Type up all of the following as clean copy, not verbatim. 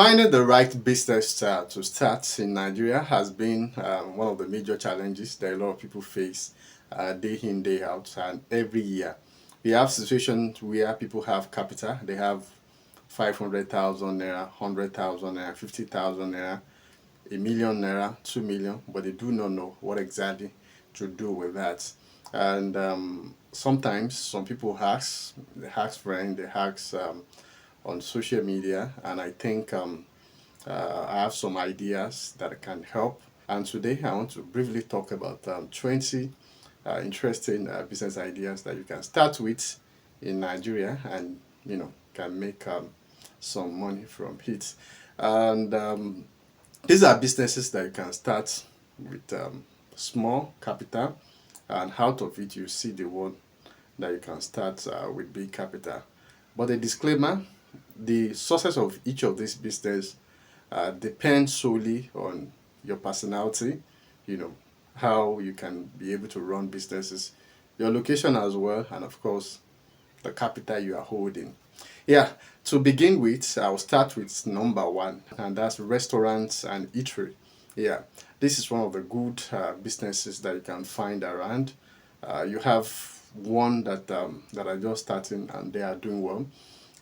Finding the right business to start in Nigeria has been one of the major challenges that a lot of people face day in, day out, and every year. We have situations where people have capital, they have 500,000 naira, 100,000 naira, 50,000 naira, a million naira, 2 million, but they do not know what exactly to do with that. And sometimes some people they ask friends, they ask on social media, and I think I have some ideas that can help. And today I want to briefly talk about 20 interesting business ideas that you can start with in Nigeria and can make some money from it. And these are businesses that you can start with small capital, and out of it you see the one that you can start with big capital. But a disclaimer, the success of each of these business depends solely on your personality, you know, how you can be able to run businesses, your location as well, and of course, the capital you are holding. Yeah, to begin with, I'll start with number one, and that's restaurants and eatery. Yeah, this is one of the good businesses that you can find around. You have one that are just starting and they are doing well.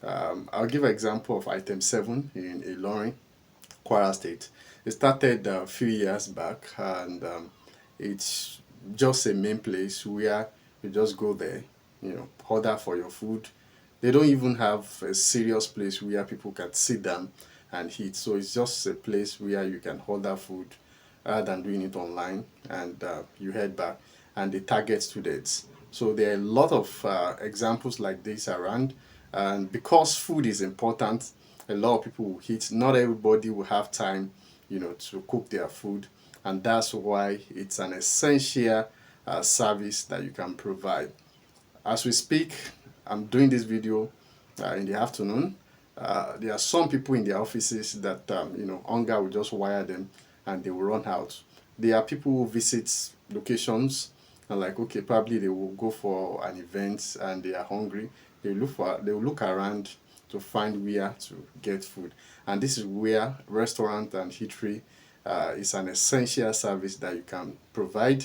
I'll give an example of item 7 in Ilorin, Kwara State. It started a few years back, and it's just a main place where you just go there, order for your food. They don't even have a serious place where people can sit down and eat. So it's just a place where you can order food rather than doing it online, and you head back and they target students. So there are a lot of examples like this around, and because food is important, a lot of people will eat. Not everybody will have time, to cook their food, and that's why it's an essential service that you can provide. As we speak, I'm doing this video in the afternoon. There are some people in their offices that hunger will just wire them and they will run out. There are people who visit locations and like, okay, probably they will go for an event and they are hungry. They will look around to find where to get food, and this is where restaurant and eatery is an essential service that you can provide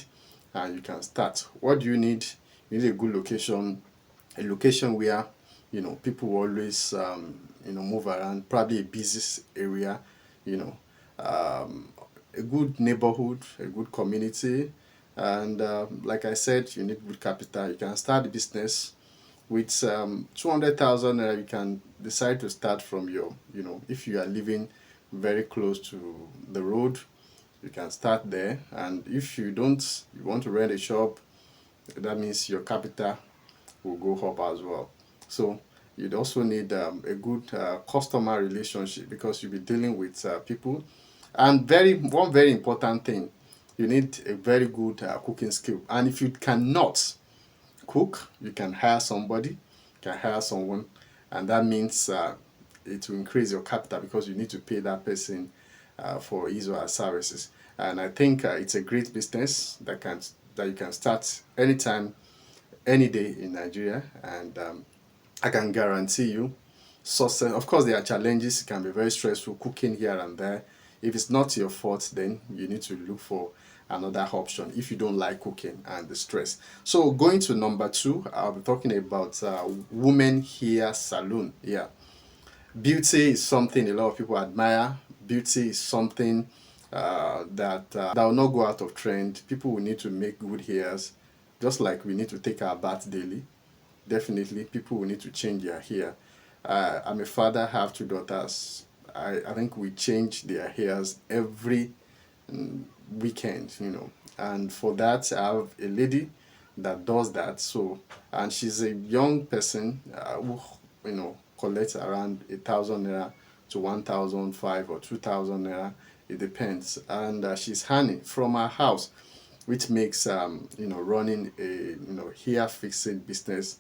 and you can start. What do you need? You need a good location, a location where people will always move around, probably a busy area, you know a good neighborhood, a good community, and like I said, you need good capital. You can start the business with 200,000 naira. You can decide to start from your, if you are living very close to the road, you can start there. And if you want to rent a shop, that means your capital will go up as well. So you'd also need a good customer relationship, because you'll be dealing with people. And one very important thing, you need a very good cooking skill. And if you cannot cook, you can hire somebody, you can hire someone, and that means it will increase your capital because you need to pay that person for his or her services. And I think it's a great business that you can start anytime, any day in Nigeria, and I can guarantee you success. Of course, there are challenges. It can be very stressful cooking here and there. If it's not your fault, then you need to look for another option if you don't like cooking and the stress. So going to number 2, I'll be talking about women hair salon. Yeah, beauty is something a lot of people admire. Beauty is something that will not go out of trend. People will need to make good hairs, just like we need to take our bath daily. Definitely, people will need to change their hair. I'm a father, have 2 daughters. I think we change their hairs every weekend, and for that I have a lady that does that. So, and she's a young person who collects around 1,000 naira to 1,005 or 2,000 naira. It depends, and she's earning from her house, which makes running a hair fixing business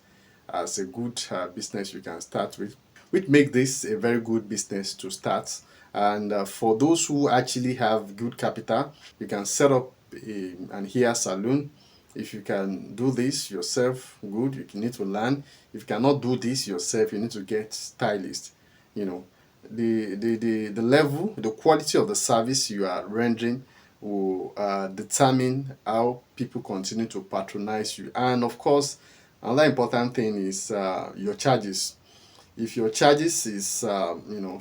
as a good business you can start with, which make this a very good business to start. And for those who actually have good capital, you can set up an hair salon. If you can do this yourself, good. You need to learn. If you cannot do this yourself, you need to get stylist, you know the level, the quality of the service you are rendering will determine how people continue to patronize you. And of course, another important thing is your charges. If your charges is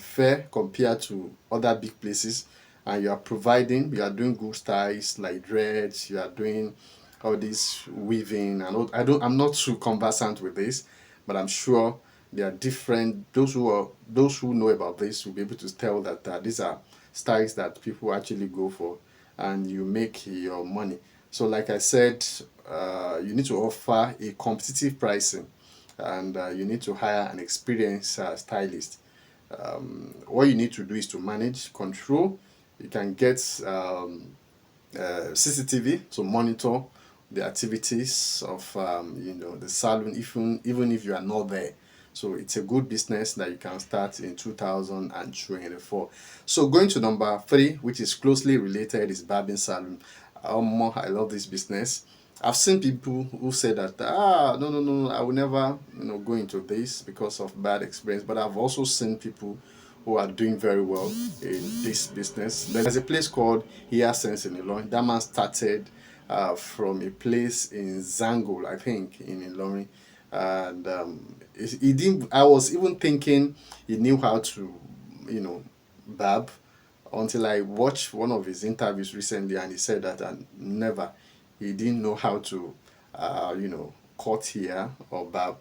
fair compared to other big places, and you are doing good styles like dreads, you are doing all this weaving and all, I'm not too conversant with this, but I'm sure there are different, those who know about this will be able to tell that these are styles that people actually go for, and you make your money. So like I said, you need to offer a competitive pricing, and you need to hire an experienced stylist. What you need to do is to manage, control. You can get CCTV to monitor the activities of the salon, even if you are not there. So it's a good business that you can start in 2024. So going to number three, which is closely related, is barbing salon. I love this business. I've seen people who say that no, no, no, I will never go into this because of bad experience. But I've also seen people who are doing very well in this business. There's a place called Sense in Ilorin. That man started from a place in Zangol, I think, in Ilorin. And he didn't. I was even thinking he knew how to, barb, until I watched one of his interviews recently, and he said that and never, he didn't know how to, cut hair or barb.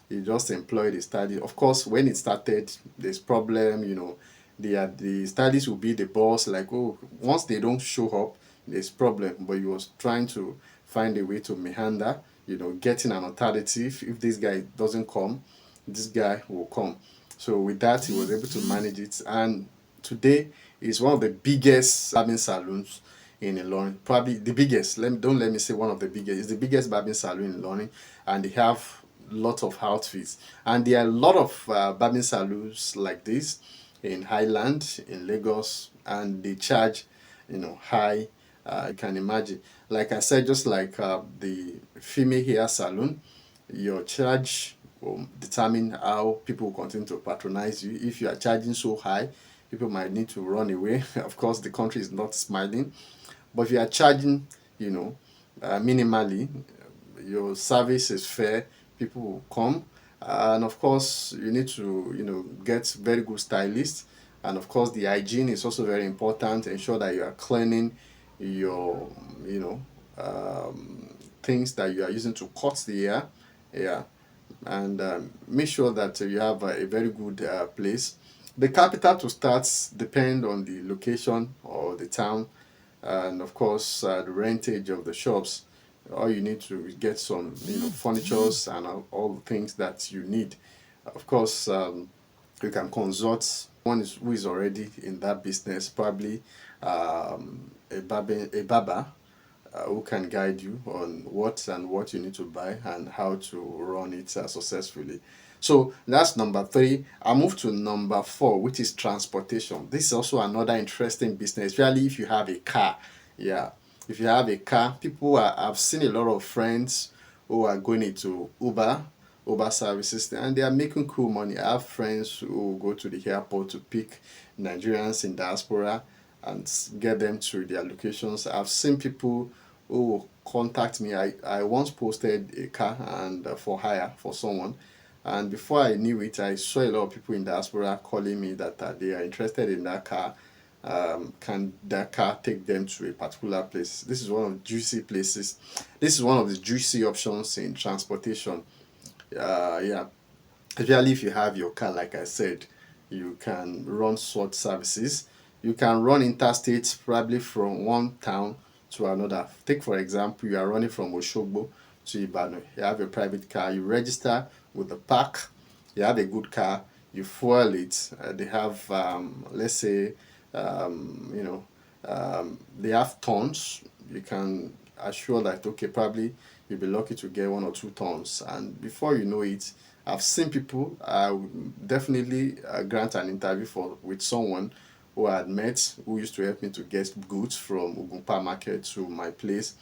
He just employed a stylist. Of course, when it started, there's problem. The stylist will be the boss. Like, oh, once they don't show up, there's problem. But he was trying to find a way to meander. Getting an alternative. If this guy doesn't come, this guy will come. So with that, he was able to manage it, and today is one of the biggest barbing saloons in Ilorin. Probably the biggest. Don't let me say one of the biggest. It's the biggest barbing saloon in Ilorin, and they have lots of outfits. And there are a lot of barbing saloons like this in Highland, in Lagos, and they charge, high. You can imagine. Like I said, just like the female hair salon, your charge will determine how people will continue to patronize you. If you are charging so high, people might need to run away. Of course, the country is not smiling. But if you are charging, minimally, your service is fair, people will come. And of course, you need to, get very good stylists. And of course, the hygiene is also very important. Ensure that you are cleaning your, things that you are using to cut the hair. Yeah, and make sure that you have a very good place. The capital to start depend on the location or the town, and of course the rentage of the shops. All you need to get some furnitures and all the things that you need. Of course, you can consult who is already in that business, probably a barber who can guide you on what you need to buy and how to run it successfully. So that's number three. I move to number four, which is transportation. This is also another interesting business, especially if you have a car. Yeah, if you have a car, I've seen a lot of friends who are going into Uber services, and they are making cool money. I have friends who go to the airport to pick Nigerians in diaspora and get them to their locations. I've seen people who will contact me. I once posted a car and for hire for someone, and before I knew it, I saw a lot of people in diaspora calling me that they are interested in that car. Can that car take them to a particular place? This is one of the juicy places. This is one of the juicy options in transportation. Yeah, especially if you have your car, like I said, you can run sort services. You can run interstate, probably from one town to another. Take for example, you are running from Oshogbo to Ibadan. You have a private car. You register with the park. You have a good car. You fuel it. They have, let's say, they have tons. You can assure that, okay, probably you'll be lucky to get 1 or 2 tons, and before you know it, I've seen people definitely grant an interview for with someone who I had met, who used to help me to get goods from Ugumpa market to my place,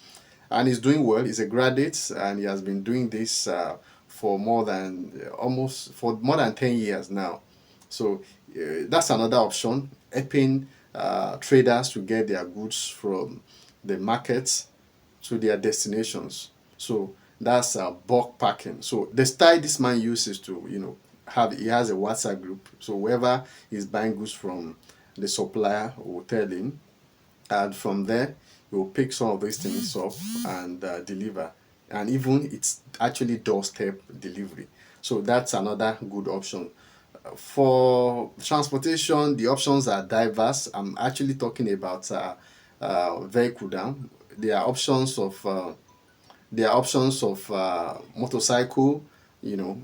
and he's doing well. He's a graduate, and he has been doing this for more than 10 years now. So that's another option, helping traders to get their goods from the markets to their destinations. So that's bulk packing. So the style this man uses to, he has a WhatsApp group. So whoever is buying goods from the supplier will tell him, and from there he will pick some of these things up and deliver. And even it's actually doorstep delivery. So that's another good option. For transportation, the options are diverse. I'm actually talking about vehicle down. There are options of motorcycle, you know,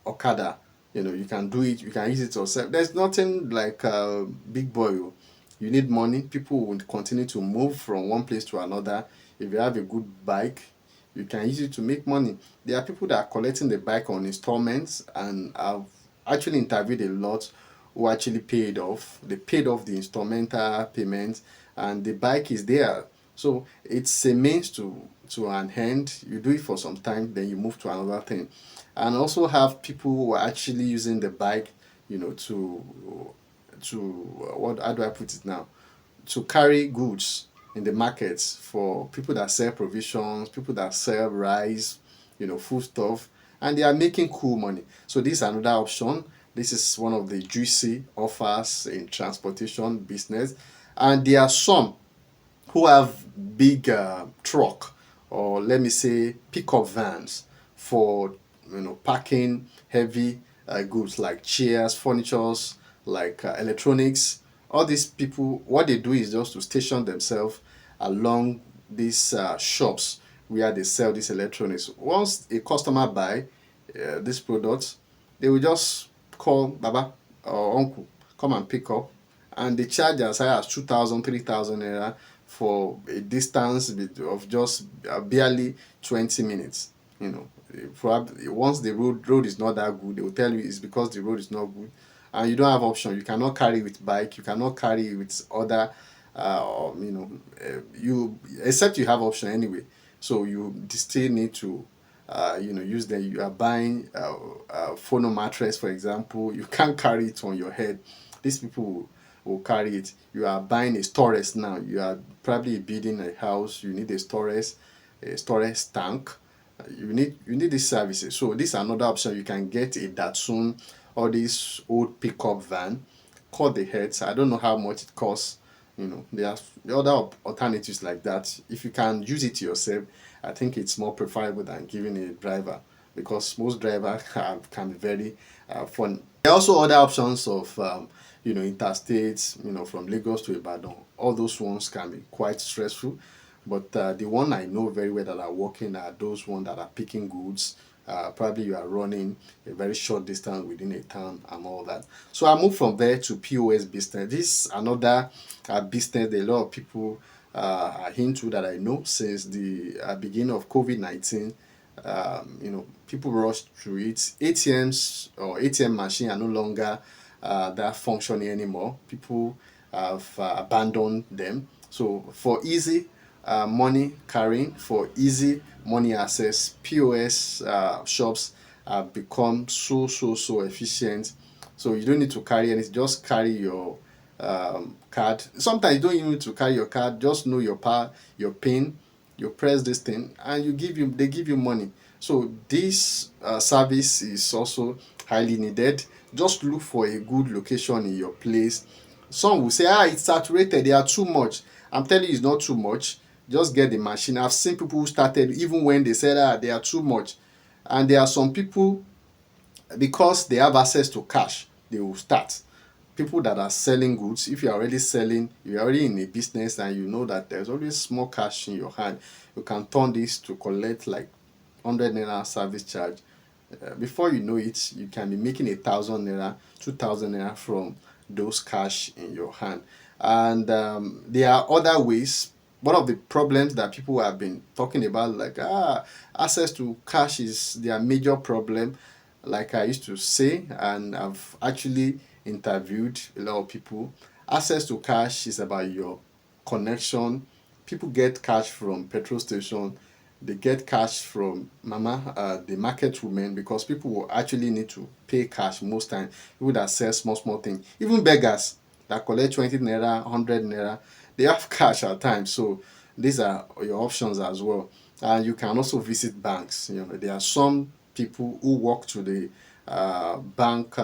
Okada. You can do it. You can use it yourself. There's nothing like big boy. You need money. People will continue to move from one place to another. If you have a good bike, you can use it to make money. There are people that are collecting the bike on installments, and I've actually interviewed a lot who actually paid off. They paid off the installmental payment, and the bike is there. So it's a means to an end. You do it for some time, then you move to another thing. And also have people who are actually using the bike, to what, how do I put it now? To carry goods in the markets for people that sell provisions, people that sell rice, food stuff, and they are making cool money. So this is another option. This is one of the juicy offers in transportation business, and there are some who have big truck, or let me say pickup vans, for packing heavy goods like chairs, furnitures, like electronics. All these people, what they do is just to station themselves along these shops where they sell these electronics. Once a customer buy this product, they will just call Baba or Uncle, come and pick up, and they charge as high as 2,000, 3,000 naira for a distance of just barely 20 minutes. Probably once the road is not that good, they will tell you it's because the road is not good, and you don't have option. You cannot carry with bike. You cannot carry with other, you, except you have option anyway. So you still need to use them. You are buying phono mattress, for example. You can't carry it on your head. These people will carry it. You are buying a storage now. You are probably building a house. You need a storage tank. You need these services. So this is another option. You can get a Datsun or this old pickup van. Cut the heads. I don't know how much it costs. There are other alternatives like that. If you can use it yourself, I think it's more preferable than giving a driver, because most drivers can be very fun. There are also other options of interstates, from Lagos to Ibadan. All those ones can be quite stressful, but the one I know very well that are working are those ones that are picking goods. Probably you are running a very short distance within a town and all that. So I moved from there to POS business. This is another business that a lot of people are into, that I know since the beginning of COVID-19. People rushed through it. ATMs or ATM machine are no longer that functioning anymore. People have abandoned them. So for easy money carrying, for easy money access, POS shops have become so efficient. So you don't need to carry anything, just carry your card. Sometimes you don't even need to carry your card, just know your pin, you press this thing, and they give you money. So this service is also highly needed. Just look for a good location in your place. Some will say, it's saturated, they are too much. I'm telling you, it's not too much. Just get the machine. I've seen people who started even when they said, they are too much. And there are some people, because they have access to cash, they will start. People that are selling goods, if you're already selling, you're already in a business, and you know that there's always small cash in your hand, you can turn this to collect like 100 naira service charge. Before you know it, you can be making 1,000 naira, 2,000 naira from those cash in your hand. And there are other ways. One of the problems that people have been talking about, like access to cash is their major problem, like I used to say, and I've actually interviewed a lot of people. Access to cash is about your connection. People get cash from petrol station. they get cash from mama, the market women, because people will actually need to pay cash most time. People that sell small small things, even beggars that collect 20 naira, 100 naira, they have cash at times. So these are your options as well. And you can also visit banks. There are some people who walk to the bank,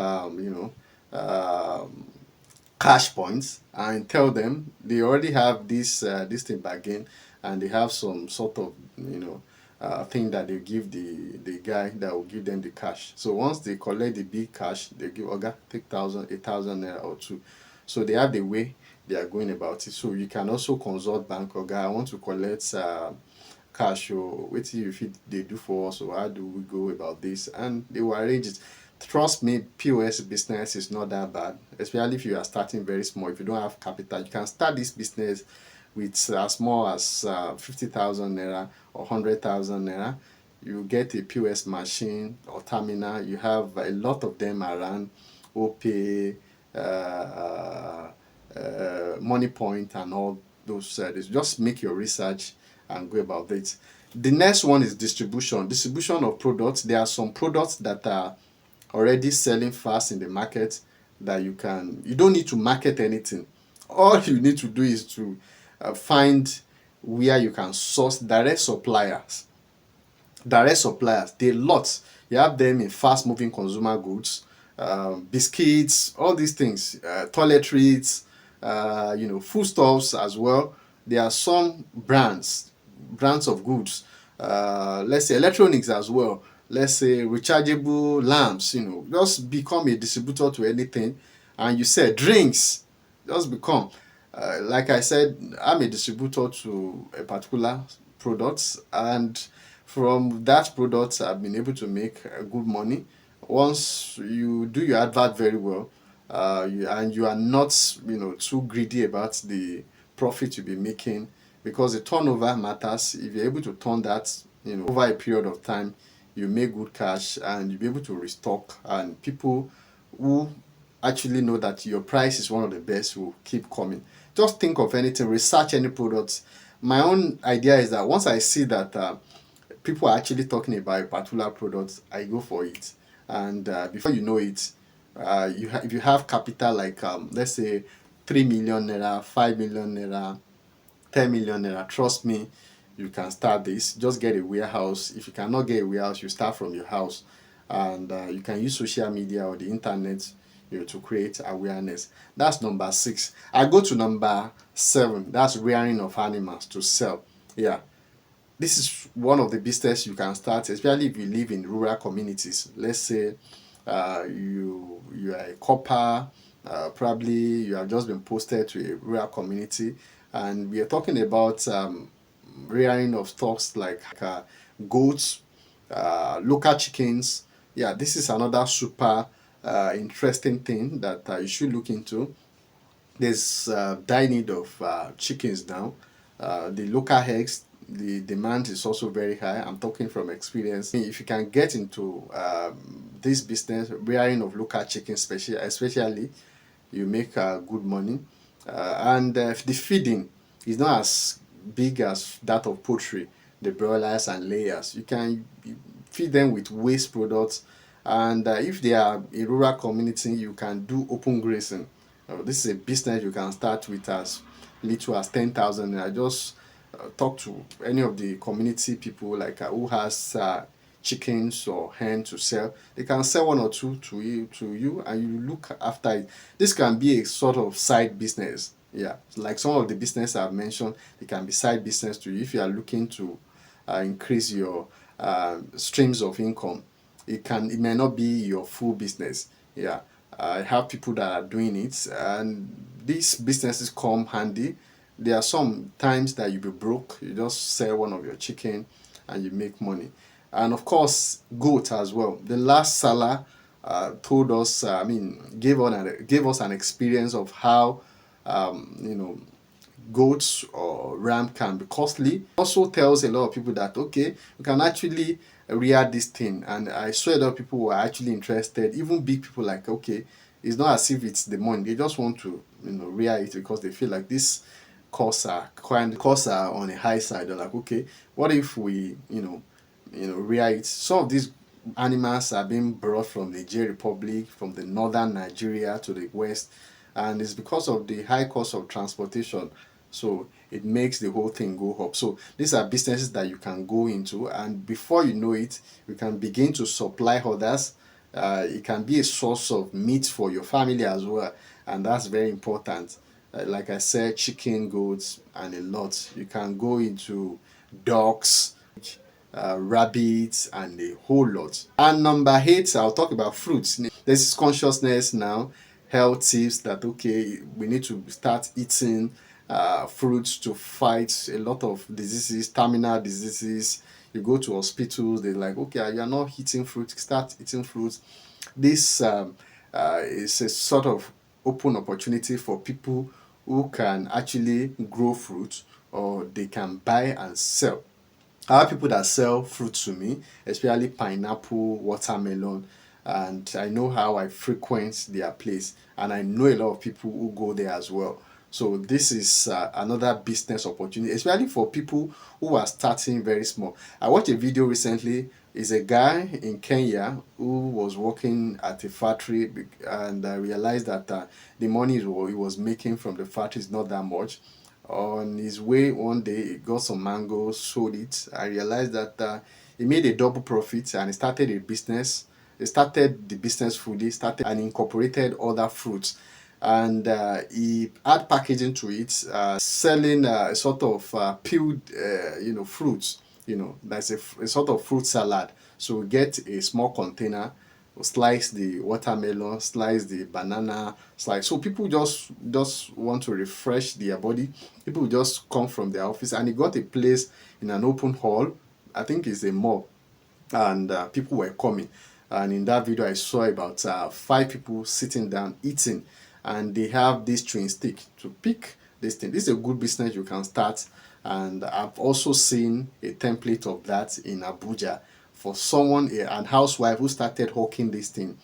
cash points, and tell them they already have this thing back in, and they have some sort of thing that they give the guy that will give them the cash. So once they collect the big cash, they give oga take 1,000, 8,000 naira or two. So they have the way they are going about it. So you can also consult bank oga, I want to collect cash, or wetin you fit dey do for us, or how do we go about this, and they will arrange it. Trust me, POS business is not that bad, especially if you are starting very small. If you don't have capital, you can start this business with as small as 50,000 naira or 100,000 naira. You get a POS machine or terminal. You have a lot of them around. OPay, Money Point, and all those. Just make your research and go about it. The next one is distribution. Distribution of products. There are some products that are already selling fast in the market that you don't need to market anything. All you need to do is to find where you can source direct suppliers. They lots. You have them in fast moving consumer goods, biscuits, all these things, toiletries, foodstuffs as well. There are some brands of goods, let's say electronics as well, let's say rechargeable lamps. Just become a distributor to anything. And you said drinks, just become, like I said, I'm a distributor to a particular product, and from that product I've been able to make good money. Once you do your advert very well, and you are not too greedy about the profit you'll be making, because the turnover matters. If you're able to turn that over a period of time, you make good cash, and you'll be able to restock, and people who actually know that your price is one of the best will keep coming. Just think of anything, research any products. My own idea is that once I see that people are actually talking about a particular product, I go for it. And before you know it, if you have capital like let's say 3 million naira, 5 million naira, 10 million naira, trust me, you can start this. Just get a warehouse. If you cannot get a warehouse, you start from your house, and you can use social media or the internet to create awareness. That's number 6. I go to number 7. That's rearing of animals to sell. Yeah, this is one of the business you can start, especially if you live in rural communities. Let's say you are a copper, probably you have just been posted to a rural community, and we are talking about rearing of stocks like goats, local chickens. Yeah, this is another super interesting thing that you should look into. There's dire need of chickens now. The local eggs, the demand is also very high. I'm talking from experience. If you can get into this business, rearing of local chickens, especially, you make good money. And the feeding is not as big as that of poultry, the broilers and layers. You can feed them with waste products, and if they are in rural community, you can do open grazing. This is a business you can start with as little as 10,000. I just talk to any of the community people like who has chickens or hen to sell. They can sell one or two to you, and you look after it. This can be a sort of side business. Yeah, like some of the business I've mentioned, it can be side business to you if you are looking to increase your streams of income. It may not be your full business. Yeah, I have people that are doing it, and these businesses come handy. There are some times that you be broke, you just sell one of your chicken and you make money. And of course, goat as well. The last seller told us, gave us an experience of how um, you know goats or ram can be costly. Also tells a lot of people that okay, we can actually rear this thing, and I saw a lot of people who are actually interested. Even big people, like okay, it's not as if it's the money, they just want to rear it because they feel like this costs are on a high side. They're like, okay, what if we, rear it? Some of these animals are being brought from the Niger Republic, from the northern Nigeria to the west, and it's because of the high cost of transportation. So it makes the whole thing go up. So these are businesses that you can go into, and before you know it, you can begin to supply others. It can be a source of meat for your family as well, and that's very important. Like I said, chicken, goats, and a lot. You can go into ducks, rabbits, and a whole lot. And number 8, I'll talk about fruits. There's this consciousness now, health tips that okay, we need to start eating fruits to fight a lot of diseases, terminal diseases. You go to hospitals, they're like, okay, you're not eating fruit, start eating fruits. This is a sort of open opportunity for people who can actually grow fruit, or they can buy and sell. I have people that sell fruit to me, especially pineapple, watermelon, and I know how I frequent their place, and I know a lot of people who go there as well. So this is another business opportunity, especially for people who are starting very small. I watched a video recently. Is a guy in Kenya who was working at a factory, and I realized that the money he was making from the factory is not that much. On his way one day, he got some mangoes, sold it. I realized that he made a double profit, and he started a business. He started the business fully, started and incorporated other fruits. And he add packaging to it, selling a sort of peeled, fruits. That's a sort of fruit salad. So we get a small container, slice the watermelon, slice the banana, slice. So people just want to refresh their body. People just come from their office, and he got a place in an open hall. I think it's a mall, and people were coming. And in that video, I saw about 5 people sitting down eating, and they have this chewing stick to pick this thing. This is a good business you can start, and I've also seen a template of that in Abuja for someone, an housewife who started hawking this thing,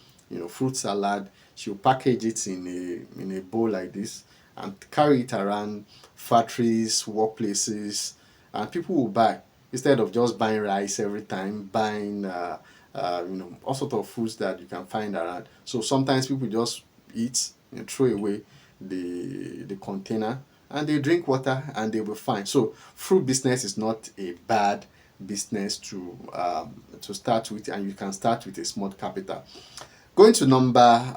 fruit salad. She'll package it in a bowl like this and carry it around factories, workplaces, and people will buy instead of just buying rice every time, buying all sort of foods that you can find around. So sometimes people just eat and throw away the container, and they drink water and they will be fine. So fruit business is not a bad business to start with, and you can start with a small capital. Going to number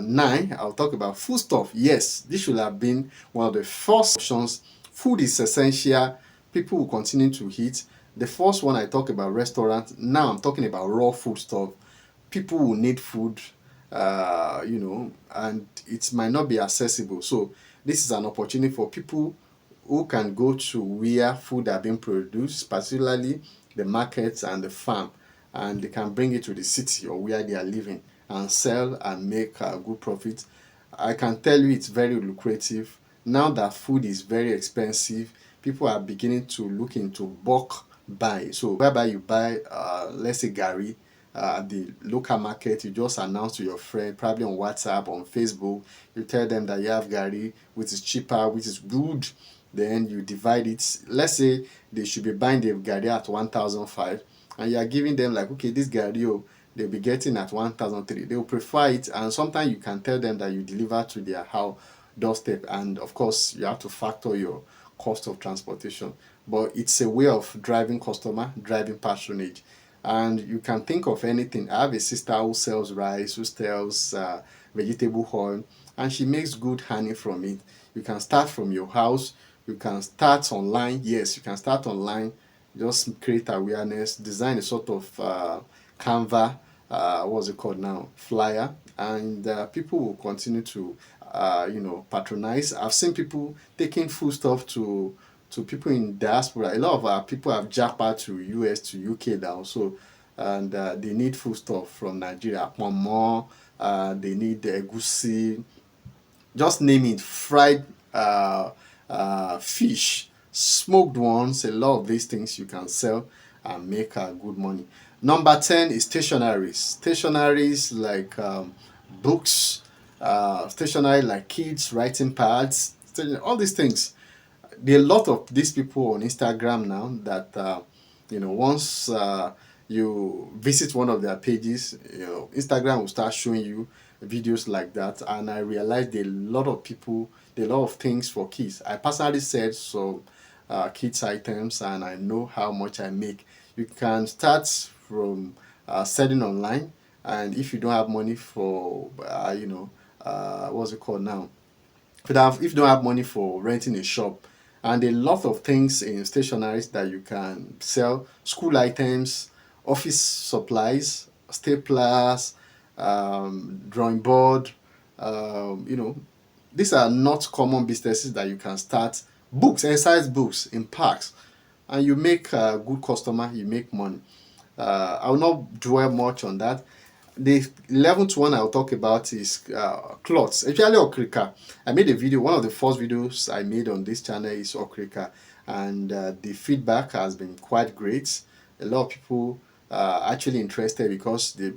9, I'll talk about foodstuff. Yes, this should have been one of the first options. Food is essential. People will continue to eat. The first one I talk about restaurants. Now I'm talking about raw food stuff. People will need food, and it might not be accessible. So this is an opportunity for people who can go to where food are being produced, particularly the markets and the farm, and they can bring it to the city or where they are living and sell and make a good profit. I can tell you it's very lucrative. Now that food is very expensive, people are beginning to look into bulk buy. So whereby you buy, let's say Gary, at the local market, you just announce to your friend, probably on WhatsApp, on Facebook, you tell them that you have Gary, which is cheaper, which is good. Then you divide it. Let's say they should be buying the Gary at 1,005, and you are giving them like, okay, this Gary, they'll be getting at 1,003. They will prefer it, and sometimes you can tell them that you deliver to their house doorstep, and of course you have to factor your cost of transportation. But it's a way of driving customer, driving patronage. And you can think of anything. I have a sister who sells rice, who sells vegetable oil, and she makes good honey from it. You can start from your house. You can start online. Yes, you can start online. Just create awareness, design a sort of Canva, what's it called now, flyer, and people will continue to, patronize. I've seen people taking food stuff to people in diaspora. A lot of our people have jackpot to US, to UK now. So, and they need food stuff from Nigeria. Pomo, they need the egusi, just name it, fried fish, smoked ones. A lot of these things you can sell and make good money. Number 10 is stationaries. Stationaries like books, stationery like kids writing pads, all these things. there are a lot of these people on Instagram now that once you visit one of their pages, Instagram will start showing you videos like that. And I realized there are a lot of people, there are a lot of things for kids. I personally said some kids items, and I know how much I make. You can start from selling online, and if you don't have money for what's it called now, if you don't have money for renting a shop, and a lot of things in stationaries that you can sell: school items, office supplies, staplers, drawing board, these are not common businesses that you can start. Books, exercise books in parks, and you make a good customer, you make money. I will not dwell much on that. The 11th one I'll talk about is clothes, especially Okrika. I made a video, one of the first videos I made on this channel is Okrika, and the feedback has been quite great. A lot of people are actually interested because they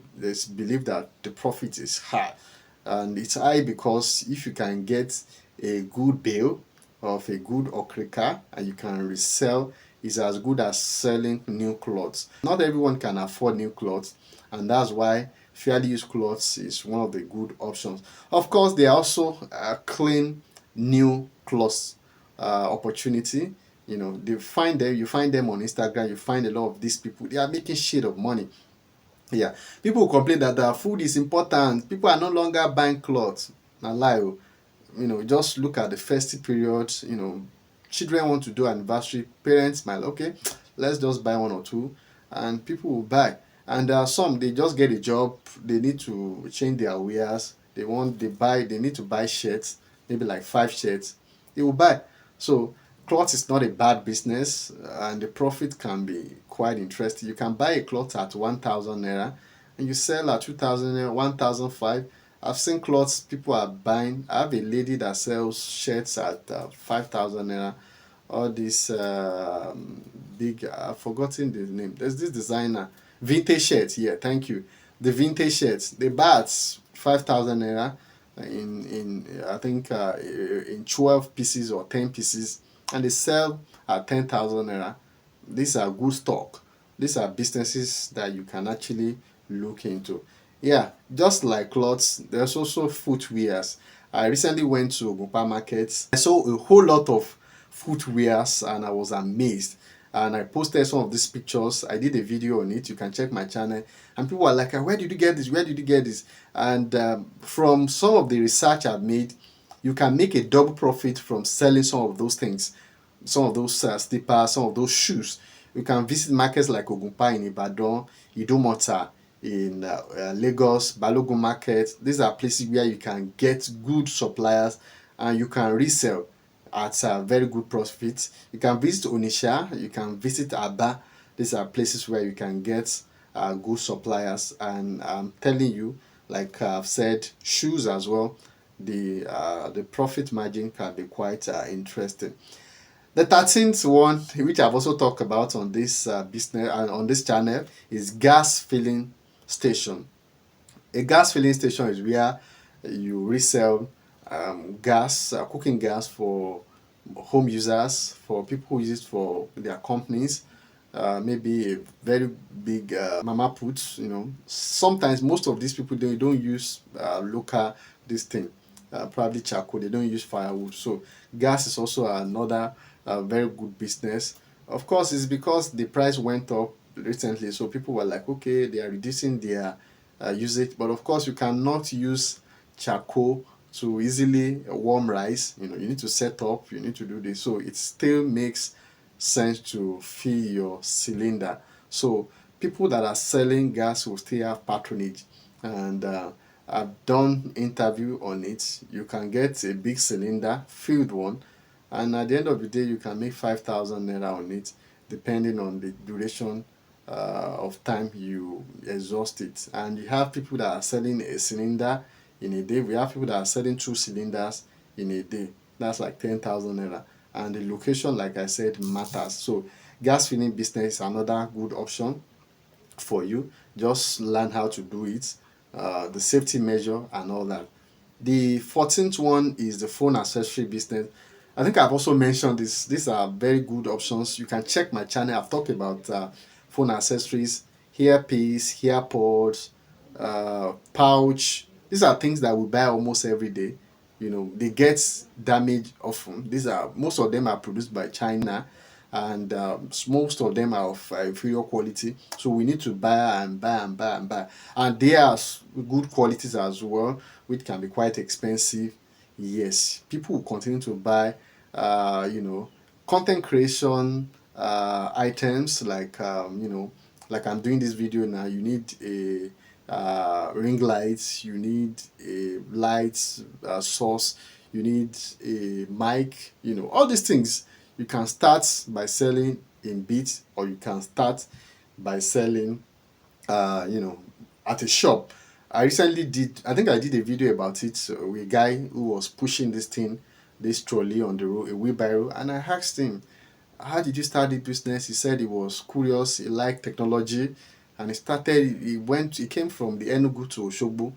believe that the profit is high. And it's high because if you can get a good bale of a good Okrika and you can resell, is as good as selling new clothes. Not everyone can afford new clothes, and that's why fairly used clothes is one of the good options. Of course, there are also clean new clothes opportunity. You find them on Instagram. You find a lot of these people. They are making shit of money. Yeah, people complain that food is important. People are no longer buying clothes. Na lie o. Just look at the festive period. Children want to do anniversary, parents might, okay, let's just buy one or two, and people will buy. And there are some, they just get a job, they need to change their wares, they need to buy shirts, maybe like 5 shirts, they will buy. So cloth is not a bad business, and the profit can be quite interesting. You can buy a cloth at 1,000 naira and you sell at 2,000 naira, 1,005. I've seen clothes people are buying. I have a lady that sells shirts at 5,000 naira. All these big, I've forgotten the name. There's this designer, vintage shirts. Yeah, thank you. The vintage shirts, they buy at 5,000 naira in I think in 12 pieces or 10 pieces, and they sell at 10,000 naira. These are good stock. These are businesses that you can actually look into. Yeah, just like clothes, there's also footwears. I recently went to Ogunpa markets. I saw a whole lot of footwears and I was amazed. And I posted some of these pictures. I did a video on it. You can check my channel. And people are like, where did you get this? Where did you get this? And from some of the research I've made, you can make a double profit from selling some of those things, some of those slippers, some of those shoes. You can visit markets like Ogunpa in Ibadan, Idumota in Lagos, Balogun Market. These are places where you can get good suppliers and you can resell at a very good profit. You can visit Onisha, you can visit Aba. These are places where you can get good suppliers, and I'm telling you, like I've said, shoes as well, the profit margin can be quite interesting. The 13th one, which I've also talked about on this business and on this channel, is gas filling station. A gas filling station is where you resell gas, cooking gas for home users, for people who use it for their companies. Maybe a very big mama put. Sometimes most of these people, they don't use local this thing, probably charcoal. They don't use firewood. So gas is also another very good business. Of course, it's because the price went up recently, so people were like, okay, they are reducing their usage. But of course, you cannot use charcoal to easily warm rice. You need to set up, you need to do this. So it still makes sense to fill your cylinder. So people that are selling gas will still have patronage, and I've done interview on it. You can get a big cylinder, filled one, and at the end of the day you can make 5,000 naira on it, depending on the duration of time you exhaust it. And you have people that are selling a cylinder in a day. We have people that are selling 2 cylinders in a day. That's like 10,000 naira. And the location, like I said, matters. So gas filling business is another good option for you. Just learn how to do it, the safety measure and all that. The 14th one is the phone accessory business. I think I've also mentioned this. These are very good options. You can check my channel. I've talked about phone accessories, earpiece, earpods, pouch. These are things that we buy almost every day. You know, they get damaged often. These are most of them are produced by China, and most of them are of inferior quality. So we need to buy and buy and buy and buy. And they are good qualities as well, which can be quite expensive. Yes, people will continue to buy you know, content creation items like like I'm doing this video now. You need a ring lights, you need a lights source, you need a mic, you know, all these things. You can start by selling in bits, or you can start by selling you know, at a shop. I recently did, I think I did a video about it with a guy who was pushing this thing, this trolley on the road, a wheelbarrow, and I asked him, how did you start the business? He said he was curious, he liked technology, and he started, he came from the Enugu to Oshogbo,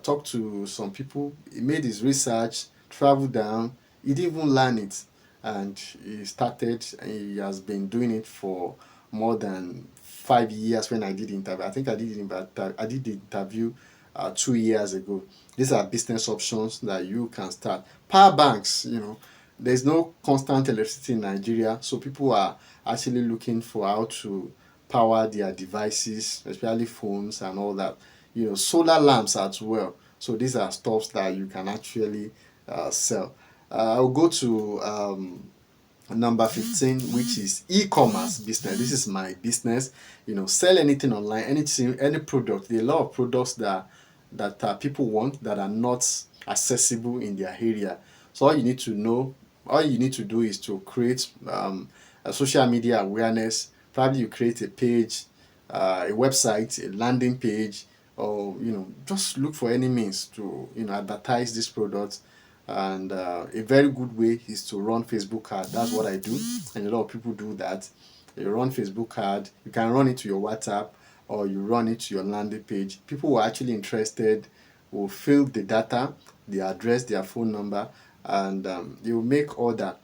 talked to some people, he made his research, traveled down, he didn't even learn it, and he started, and he has been doing it for more than 5 years. When I did the interview, I think I did the interview 2 years ago. These are business options that you can start. Power banks, you know, there's no constant electricity in Nigeria, so people are actually looking for how to power their devices, especially phones and all that. You know, solar lamps as well. So these are stuffs that you can actually sell. I'll go to number 15, which is e-commerce business. This is my business. You know, sell anything online, anything, any product. There are a lot of products that people want that are not accessible in their area. So all you need to do is to create a social media awareness. Probably you create a page, a website, a landing page, or you know, just look for any means to, you know, advertise this product. And a very good way is to run Facebook ad. That's what I do, and a lot of people do that. You run Facebook ad, you can run it to your WhatsApp, or you run it to your landing page. People who are actually interested will fill the data, the address, their phone number, and they will make order.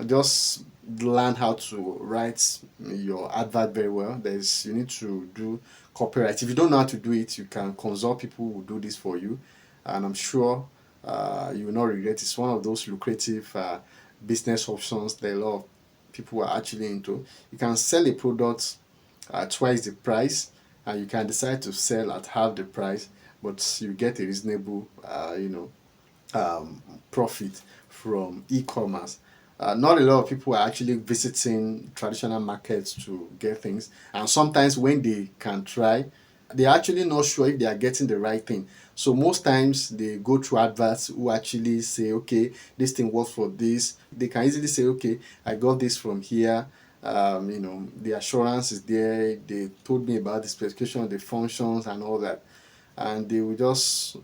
Just learn how to write your advert very well. You need to do copyright. If you don't know how to do it, you can consult people who do this for you, and I'm sure you will not regret. It's one of those lucrative business options that a lot of people are actually into. You can sell a product at twice the price, and you can decide to sell at half the price, but you get a reasonable profit from e-commerce. Not a lot of people are actually visiting traditional markets to get things, and sometimes when they can try, they're actually not sure if they are getting the right thing. So most times they go through adverts who actually say, okay, this thing works for this. They can easily say, okay, I got this from here. You know, the assurance is there. They told me about the specification, the functions, and all that, and they will just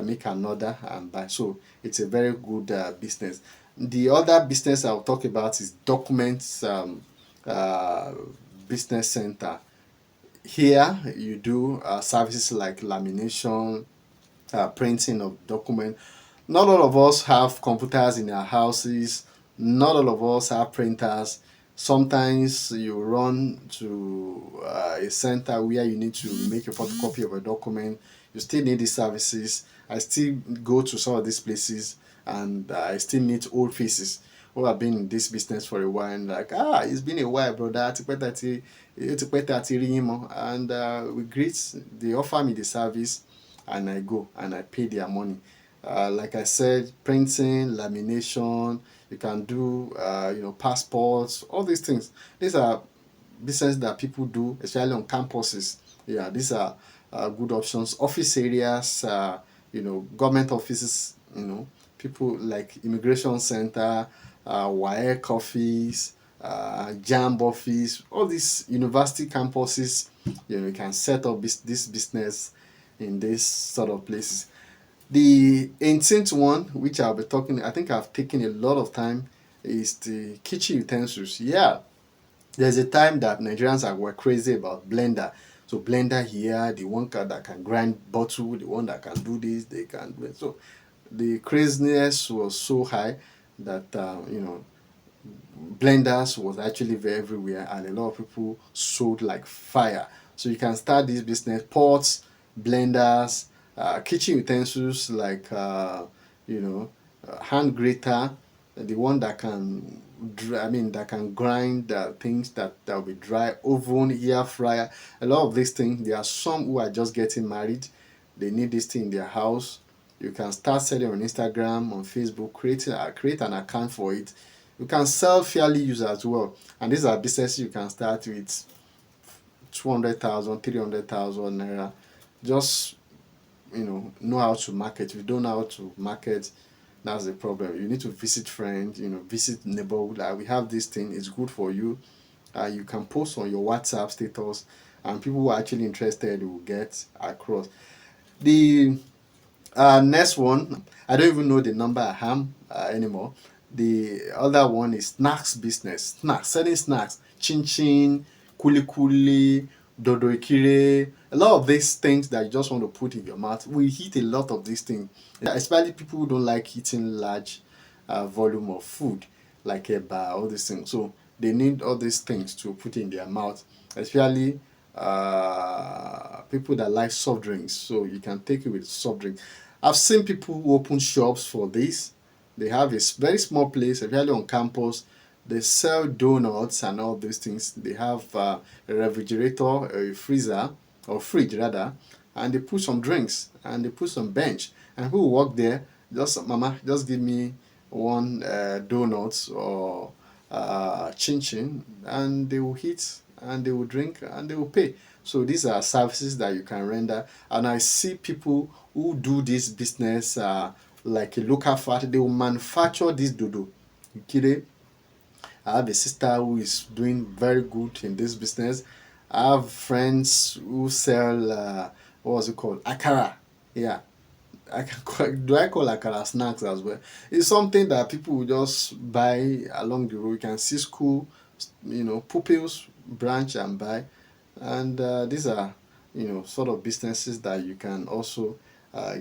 make an order and buy. So it's a very good business. The other business I'll talk about is documents uh, business center. Here you do services like lamination, printing of document. Not all of us have computers in our houses. Not all of us have printers. Sometimes you run to a center where you need to make a photocopy of a document. You still need these services. I still go to some of these places, and I still meet old faces who have been in this business for a while, and like, it's been a while, brother. And we greet, they offer me the service, and I go and I pay their money. Like I said, printing, lamination, you can do passports, all these things. These are business that people do, especially on campuses. Yeah, these are good options. Office areas, government offices, people like immigration center, WAEC office, JAMB office, all these university campuses. You can set up this business in this sort of places. The 18th one, which I'll be talking, I think I've taken a lot of time, is the kitchen utensils. Yeah, there's a time that Nigerians were crazy about blender. So blender here, the one that can grind bottle, the one that can do this, they can do it. So the craziness was so high that blenders was actually very everywhere, and a lot of people sold like fire. So you can start this business: pots, blenders, kitchen utensils like you know hand grater, the one that can that can grind things that will be dry, oven, air fryer, a lot of these things. There are some who are just getting married, they need this thing in their house. You can start selling on Instagram, on Facebook, create an account for it. You can sell fairly used as well. And these are businesses you can start with 200,000, 300,000 naira. Just know how to market. If you don't know how to market, that's the problem. You need to visit friends, visit neighborhood. Like, we have this thing, it's good for you. You can post on your WhatsApp status, and people who are actually interested will get across. The next one, I don't even know the number I am anymore. The other one is snacks business. Snacks, selling snacks, chin chin, kuli kuli, dodo ikire. A lot of these things that you just want to put in your mouth. We eat a lot of these things, especially people who don't like eating large volume of food, like a bar, all these things. So they need all these things to put in their mouth, especially people that like soft drinks. So you can take it with soft drinks. I've seen people who open shops for this. They have a very small place, especially on campus. They sell donuts and all these things. They have a refrigerator, a freezer, or fridge rather, and they put some drinks and they put some bench. And people walk there, just mama, just give me one donuts or chin chin, and they will eat and they will drink and they will pay. So these are services that you can render. And I see people who do this business like a local factory. They will manufacture this dodo. Okay, I have a sister who is doing very good in this business. I have friends who sell what was it called? Akara. Yeah, I can call, do I call akara snacks as well? It's something that people will just buy along the road. You can see school, pupils branch and buy, and these are sort of businesses that you can also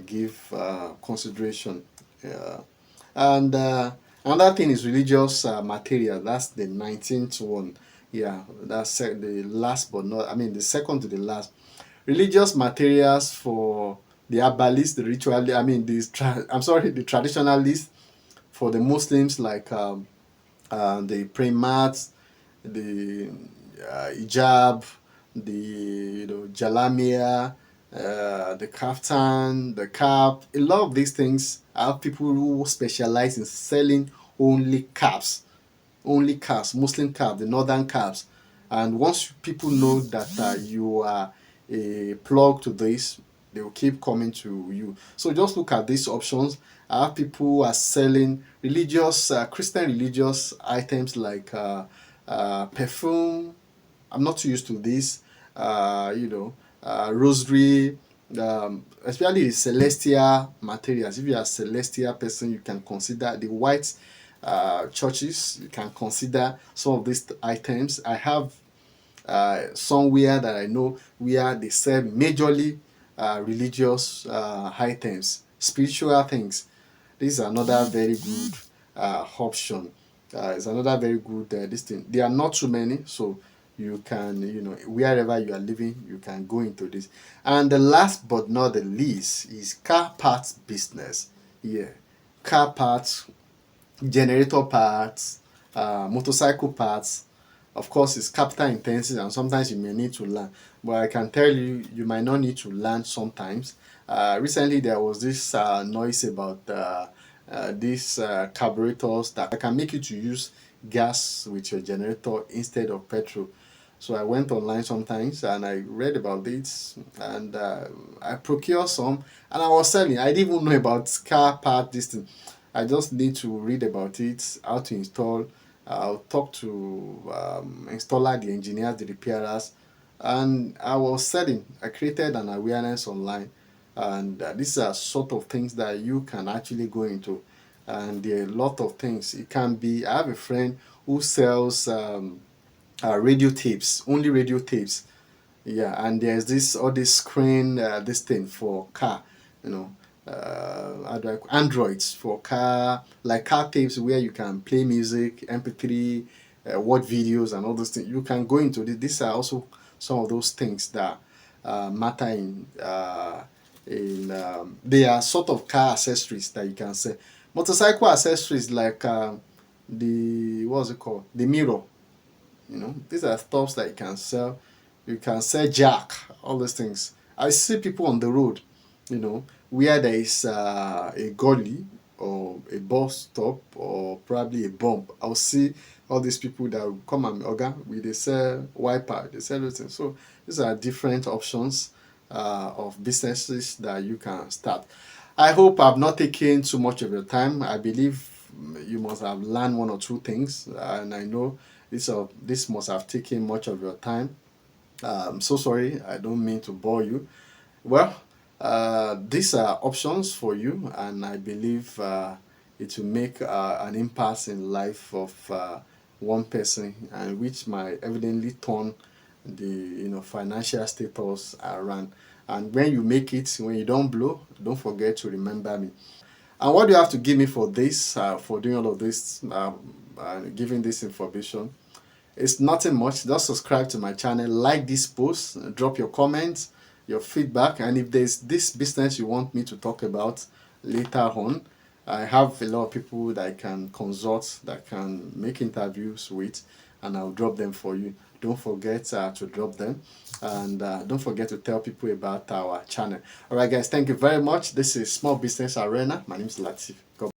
give consideration. Yeah. And another thing is religious material. That's the 19th one. Yeah, that's the last, but not, I mean, the second to the last. Religious materials for the herbalist, the ritual, I mean, I'm sorry, the traditionalist, for the Muslims, like the prayer mats, the hijab, the jalamia, the kaftan, the cap. A lot of these things are people who specialize in selling only caps, Muslim cap, the northern caps. And once people know that you are a plug to this, they will keep coming to you. So just look at these options. I have people who are selling religious, Christian religious items like perfume. I'm not too used to this. Rosary, especially the celestial materials. If you are a celestial person, you can consider the white churches. You can consider some of these items. I have somewhere that I know where they sell majorly religious items, spiritual things. This is another very good option. It's another very good this thing. There are not too many, so you can, wherever you are living, you can go into this. And the last but not the least is car parts business. Yeah, car parts, generator parts, motorcycle parts. Of course, it's capital intensive, and sometimes you may need to learn. But I can tell you, you might not need to learn sometimes. Recently, there was this noise about these carburetors that can make you to use gas with your generator instead of petrol. So I went online sometimes and I read about this, and I procured some and I was selling. I didn't even know about car part this thing. I just need to read about it, how to install. I'll talk to installer, the engineers, the repairers, and I was selling. I created an awareness online, and these are sort of things that you can actually go into. And there are a lot of things. It can be. I have a friend who sells radio tapes, only radio tapes. Yeah, and there's this screen, this thing for car, you know. Androids for car, like car tapes where you can play music, MP3, watch videos, and all those things. You can go into this. These are also some of those things that matter in they are sort of car accessories that you can sell. Motorcycle accessories like the what's it called? The mirror. These are stuffs that you can sell. You can sell jack, all those things. I see people on the road, where there is a gully or a bus stop or probably a bump. I'll see all these people that will come and organ with they sell wiper, they sell those things. So these are different options of businesses that you can start. I hope I've not taken too much of your time. I believe you must have learned one or two things, and I know this must have taken much of your time. I'm so sorry, I don't mean to bore you. Well, these are options for you, and I believe it will make an impact in life of one person, and which might evidently turn the financial status around. And when you make it, when you don't blow, don't forget to remember me. And what do you have to give me for this, for doing all of this, giving this information? It's nothing much. Just subscribe to my channel, like this post, drop your comments, your feedback, and if there's this business you want me to talk about later on, I have a lot of people that I can consult, that can make interviews with, and I'll drop them for you. Don't forget to drop them, and don't forget to tell people about our channel. All right, guys, thank you very much. This is Small Business Arena. My name is Latif. God